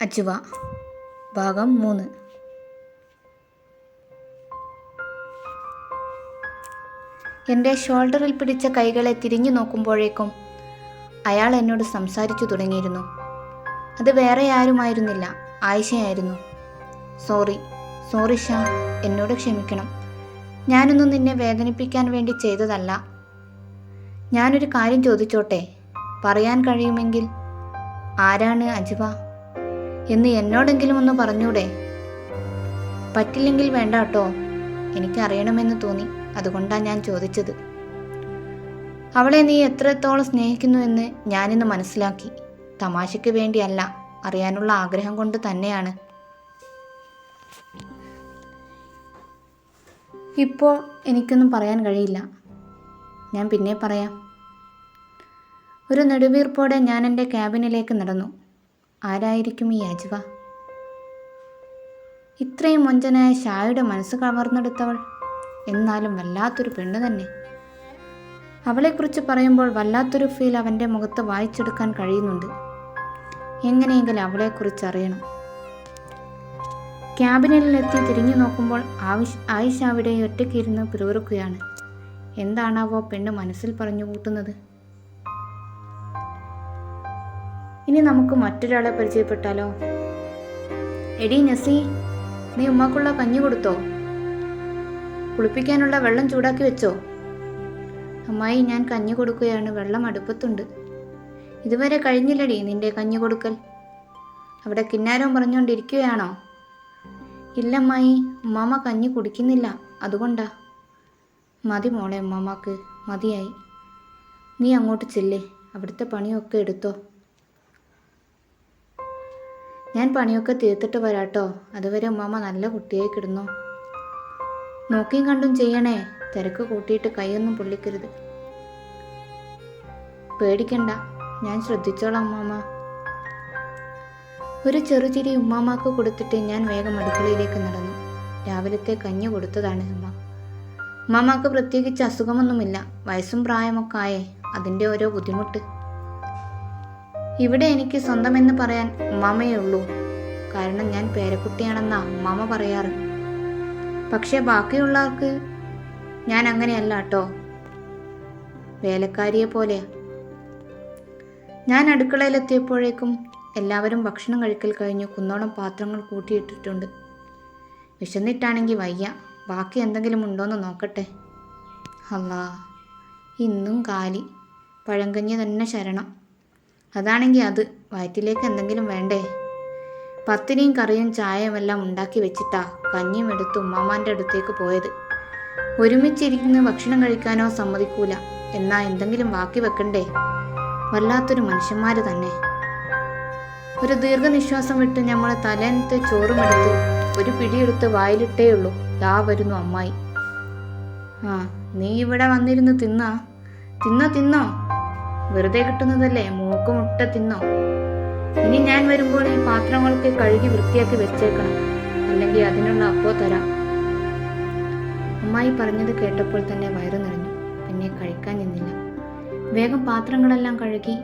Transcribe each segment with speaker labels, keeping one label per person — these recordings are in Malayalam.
Speaker 1: അജുവ ഭാഗം 3. എൻ്റെ ഷോൾഡറിൽ പിടിച്ച കൈകളെ തിരിഞ്ഞു നോക്കുമ്പോഴേക്കും അയാൾ എന്നോട് സംസാരിച്ചു തുടങ്ങിയിരുന്നു. അത് വേറെ ആരുമായിരുന്നില്ല, ആയിഷയായിരുന്നു. സോറി ഷാ, എന്നോട് ക്ഷമിക്കണം. ഞാനൊന്നും നിന്നെ വേദനിപ്പിക്കാൻ വേണ്ടി ചെയ്തതല്ല. ഞാനൊരു കാര്യം ചോദിച്ചോട്ടെ? പറയാൻ കഴിയുമെങ്കിൽ. ആരാണ് അജുവ എന്ന് എന്നോടെങ്കിലും ഒന്ന് പറഞ്ഞൂടെ? പറ്റില്ലെങ്കിൽ വേണ്ട കേട്ടോ, എനിക്കറിയണമെന്ന് തോന്നി, അതുകൊണ്ടാണ് ഞാൻ ചോദിച്ചത്. അവളെ നീ എത്രത്തോളം സ്നേഹിക്കുന്നു എന്ന് ഞാനിന്ന് മനസ്സിലാക്കി. തമാശയ്ക്ക് വേണ്ടിയല്ല, അറിയാനുള്ള ആഗ്രഹം കൊണ്ട് തന്നെയാണ്. ഇപ്പോൾ എനിക്കൊന്നും പറയാൻ കഴിയില്ല, ഞാൻ പിന്നെ പറയാം. ഒരു നെടുവീർപ്പോടെ ഞാൻ എൻ്റെ ക്യാബിനിലേക്ക് നടന്നു. ആരായിരിക്കും ഈ അജുവ? ഇത്രയും മൊഞ്ചനായ ഷായുടെ മനസ്സ് കവർന്നെടുത്തവൾ. എന്നാലും വല്ലാത്തൊരു പെണ്ണ് തന്നെ. അവളെക്കുറിച്ച് പറയുമ്പോൾ വല്ലാത്തൊരു ഫീൽ അവൻ്റെ മുഖത്ത് വായിച്ചെടുക്കാൻ കഴിയുന്നുണ്ട്. എങ്ങനെയെങ്കിലും അവളെക്കുറിച്ച് അറിയണം. ക്യാബിനിലെത്തി തിരിഞ്ഞു നോക്കുമ്പോൾ ആയിഷ അവിടെ ഒറ്റയ്ക്കിരുന്ന് പിറുപിറുക്കുകയാണ്. എന്താണാവോ പെണ്ണ് മനസ്സിൽ പറഞ്ഞു കൂട്ടുന്നത്? ഇനി നമുക്ക് മറ്റൊരാളെ പരിചയപ്പെട്ടാലോ? എടി നസി, നീ ഉമ്മാക്കുള്ള കഞ്ഞി കൊടുത്തോ? കുളിപ്പിക്കാനുള്ള വെള്ളം ചൂടാക്കി വെച്ചോ? അമ്മായി, ഞാൻ കഞ്ഞി കൊടുക്കുകയാണ്, വെള്ളം അടുപ്പത്തുണ്ട്. ഇതുവരെ കഴിഞ്ഞില്ലടി നിന്റെ കഞ്ഞി കൊടുക്കൽ. അവിടെ കിന്നാരം പറഞ്ഞുകൊണ്ടിരിക്കുകയാണോ? ഇല്ലമ്മായി, ഉമ്മാമ കഞ്ഞി കുടിക്കുന്നില്ല, അതുകൊണ്ടാ. മതി മോളെ, ഉമ്മാമാക്ക് മതിയായി. നീ അങ്ങോട്ട് ചെല്ലേ, അവിടുത്തെ പണിയൊക്കെ എടുത്തോ. ഞാൻ പണിയൊക്കെ തീർത്തിട്ട് വരാട്ടോ, അതുവരെ ഉമ്മാമ നല്ല കുട്ടിയായി കിടന്നോ. നോക്കിയും കണ്ടും ചെയ്യണേ, തിരക്ക് കൂട്ടിയിട്ട് കൈയൊന്നും പൊള്ളിക്കരുത്. പേടിക്കണ്ട, ഞാൻ ശ്രദ്ധിച്ചോളാം ഉമ്മാമ. ഒരു ചെറുചിരി ഉമ്മാമാക്ക് കൊടുത്തിട്ട് ഞാൻ വേഗം അടുക്കളയിലേക്ക് നടന്നു. രാവിലത്തെ കഞ്ഞി കൊടുത്തതാണ് ഉമ്മ. ഉമ്മാമാക്ക് പ്രത്യേകിച്ച് അസുഖമൊന്നുമില്ല, വയസ്സും പ്രായമൊക്കെ ആയേ, അതിൻ്റെ ഓരോ ബുദ്ധിമുട്ട്. ഇവിടെ എനിക്ക് സ്വന്തമെന്ന് പറയാൻ ഉമ്മാമയേ ഉള്ളൂ. കാരണം ഞാൻ പേരക്കുട്ടിയാണെന്നാ ഉമ്മാമ പറയാറ്. പക്ഷെ ബാക്കിയുള്ളവർക്ക് ഞാൻ അങ്ങനെയല്ല കേട്ടോ, വേലക്കാരിയെ പോലെയാ. ഞാൻ അടുക്കളയിലെത്തിയപ്പോഴേക്കും എല്ലാവരും ഭക്ഷണം കഴിക്കൽ കഴിഞ്ഞു കുന്നോളം പാത്രങ്ങൾ കൂട്ടിയിട്ടിട്ടുണ്ട്. വിശന്നിട്ടാണെങ്കിൽ വയ്യ, ബാക്കി എന്തെങ്കിലും ഉണ്ടോയെന്ന് നോക്കട്ടെ. അല്ലാ, ഇന്നും കാലി. പഴങ്കഞ്ഞി തന്നെ ശരണം. അതാണെങ്കിൽ അത് വയറ്റിലേക്ക് എന്തെങ്കിലും വേണ്ടേ? പത്തിരിയും കറിയും ചായയും എല്ലാം ഉണ്ടാക്കി വെച്ചിട്ടാ കഞ്ഞിയും എടുത്ത് ഉമ്മാമാൻ്റെ അടുത്തേക്ക് പോയത്. ഒരുമിച്ചിരിക്കുന്ന ഭക്ഷണം കഴിക്കാനോ സമ്മതിക്കൂല, എന്നാ എന്തെങ്കിലും ബാക്കി വെക്കണ്ടേ? വല്ലാത്തൊരു മനുഷ്യന്മാർ തന്നെ. ഒരു ദീർഘനിശ്വാസം വിട്ട് നമ്മൾ തലേന്നത്തെ ചോറുമെടുത്ത് ഒരു പിടിയെടുത്ത് വായിലിട്ടേ ഉള്ളൂ. ദാ വരുന്നു അമ്മായി. ആ, നീ ഇവിടെ വന്നിരുന്ന് തിന്നോ. വെറുതെ കിട്ടുന്നതല്ലേ, മൂക്കുമുട്ട തിന്നോ. ഇനി ഞാൻ വരുമ്പോൾ ഈ പാത്രങ്ങളൊക്കെ കഴുകി വൃത്തിയാക്കി വെച്ചേക്കണം, അല്ലെങ്കിൽ അതിനുള്ള അപ്പോ തരാം. അമ്മായി പറഞ്ഞത് കേട്ടപ്പോൾ തന്നെ വയറു നിറഞ്ഞു. പിന്നെ കഴിക്കാൻ നിന്നില്ല. വേഗം പാത്രങ്ങളെല്ലാം കഴുകി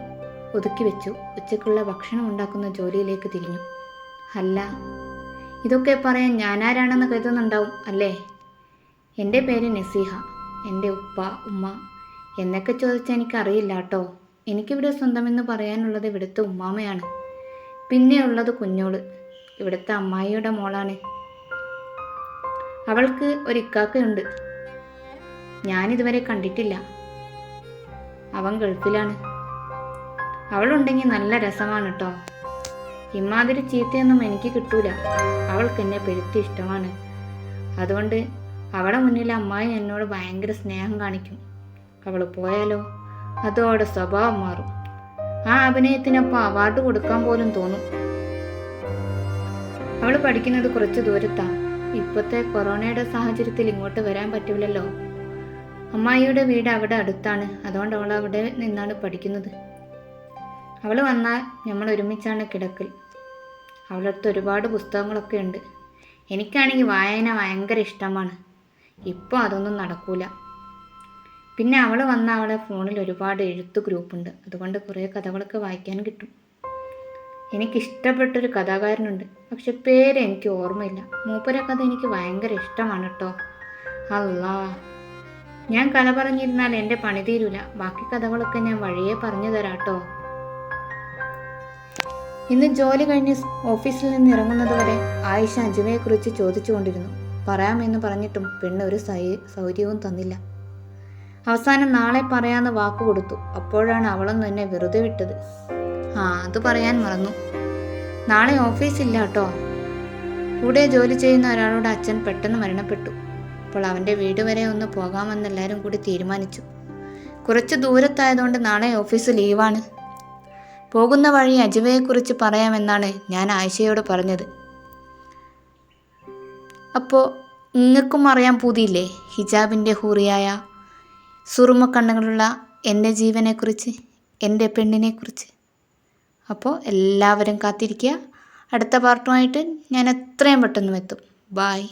Speaker 1: ഒതുക്കി വെച്ചു. ഉച്ചയ്ക്കുള്ള ഭക്ഷണം ഉണ്ടാക്കുന്ന ജോലിയിലേക്ക് തിരിഞ്ഞു. അല്ല, ഇതൊക്കെ പറയാൻ ഞാനാരാണെന്ന് കരുതുന്നുണ്ടാവും അല്ലേ? എൻ്റെ പേര് നസീഹ. എൻ്റെ ഉപ്പ ഉമ്മ എന്നൊക്കെ ചോദിച്ചാൽ എനിക്കറിയില്ല കേട്ടോ. എനിക്കിവിടെ സ്വന്തമെന്ന് പറയാനുള്ളത് ഇവിടുത്തെ ഉമ്മാമയാണ്. പിന്നെ ഉള്ളത് കുഞ്ഞോള്, ഇവിടുത്തെ അമ്മായിയുടെ മോളാണ്. അവൾക്ക് ഒരു ഇക്കാക്കയുണ്ട്, ഞാനിതുവരെ കണ്ടിട്ടില്ല. അവൻ ഗൾഫിലാണ്. അവളുണ്ടെങ്കിൽ നല്ല രസമാണ് കേട്ടോ. ഇമാതിരി ചീത്തയൊന്നും എനിക്ക് കിട്ടൂല. അവൾക്ക് എന്നെ പെരുത്തി ഇഷ്ടമാണ്. അതുകൊണ്ട് അവളുടെ മുന്നിൽ അമ്മായി എന്നോട് ഭയങ്കര സ്നേഹം കാണിക്കും. അവൾ പോയാലോ അതോടെ സ്വഭാവം മാറും. ആ അഭിനയത്തിനൊപ്പം അവാർഡ് കൊടുക്കാൻ പോലും തോന്നും. അവൾ പഠിക്കുന്നത് കുറച്ച് ദൂരത്താ. ഇപ്പോഴത്തെ കൊറോണയുടെ സാഹചര്യത്തിൽ ഇങ്ങോട്ട് വരാൻ പറ്റില്ലല്ലോ. അമ്മായിയുടെ വീട് അവിടെ അടുത്താണ്, അതുകൊണ്ട് അവൾ അവിടെ നിന്നാണ് പഠിക്കുന്നത്. അവൾ വന്നാൽ നമ്മൾ ഒരുമിച്ചാണ് കിടക്കൽ. അവളടുത്ത് ഒരുപാട് പുസ്തകങ്ങളൊക്കെ ഉണ്ട്. എനിക്കാണെങ്കിൽ വായന ഭയങ്കര ഇഷ്ടമാണ്. ഇപ്പോൾ അതൊന്നും നടക്കൂല. പിന്നെ അവൾ വന്ന അവളെ ഫോണിൽ ഒരുപാട് എഴുത്ത് ഗ്രൂപ്പുണ്ട്, അതുകൊണ്ട് കുറേ കഥകളൊക്കെ വായിക്കാൻ കിട്ടും. എനിക്കിഷ്ടപ്പെട്ടൊരു കഥാകാരനുണ്ട്, പക്ഷെ പേര് എനിക്ക് ഓർമ്മയില്ല. മൂപ്പര കഥ എനിക്ക് ഭയങ്കര ഇഷ്ടമാണ് കേട്ടോ. അല്ലാ, ഞാൻ കഥ പറഞ്ഞിരുന്നാൽ എൻ്റെ പണി തീരൂല. ബാക്കി കഥകളൊക്കെ ഞാൻ വഴിയെ പറഞ്ഞു തരാം കേട്ടോ. ഇന്ന് ജോലി കഴിഞ്ഞ് ഓഫീസിൽ നിന്ന് ഇറങ്ങുന്നത് വരെ ആയിഷ അജുവയെക്കുറിച്ച് ചോദിച്ചുകൊണ്ടിരുന്നു. പറയാമെന്ന് പറഞ്ഞിട്ടും പെണ്ണ് ഒരു സൗകര്യവും തന്നില്ല. അവസാനം നാളെ പറയാമെന്ന് വാക്ക് കൊടുത്തു. അപ്പോഴാണ് അവളൊന്നും എന്നെ വെറുതെ വിട്ടത്. അത് പറയാൻ മറന്നു. നാളെ ഓഫീസില്ല കേട്ടോ. കൂടെ ജോലി ചെയ്യുന്ന ഒരാളുടെ അച്ഛൻ പെട്ടെന്ന് മരണപ്പെട്ടു. അപ്പോൾ അവൻ്റെ വീട് വരെ ഒന്ന് പോകാമെന്ന് എല്ലാവരും കൂടി തീരുമാനിച്ചു. കുറച്ച് ദൂരത്തായതുകൊണ്ട് നാളെ ഓഫീസ് ലീവാണ്. പോകുന്ന വഴി അജുവയെക്കുറിച്ച് പറയാമെന്നാണ് ഞാൻ ആയിഷയോട് പറഞ്ഞത്. അപ്പോൾ നിങ്ങൾക്കും അറിയാൻ പൂതിയില്ലേ ഹിജാബിൻ്റെ ഹൂറിയായ സുറുമക്കണ്ണുകളുള്ള എൻ്റെ ജീവനെക്കുറിച്ച്, എൻ്റെ പെണ്ണിനെക്കുറിച്ച്? അപ്പോൾ എല്ലാവരും കാത്തിരിക്കുക. അടുത്ത പാർട്ടുമായിട്ട് ഞാൻ എത്രയും പെട്ടെന്ന് എത്തും. ബായ്.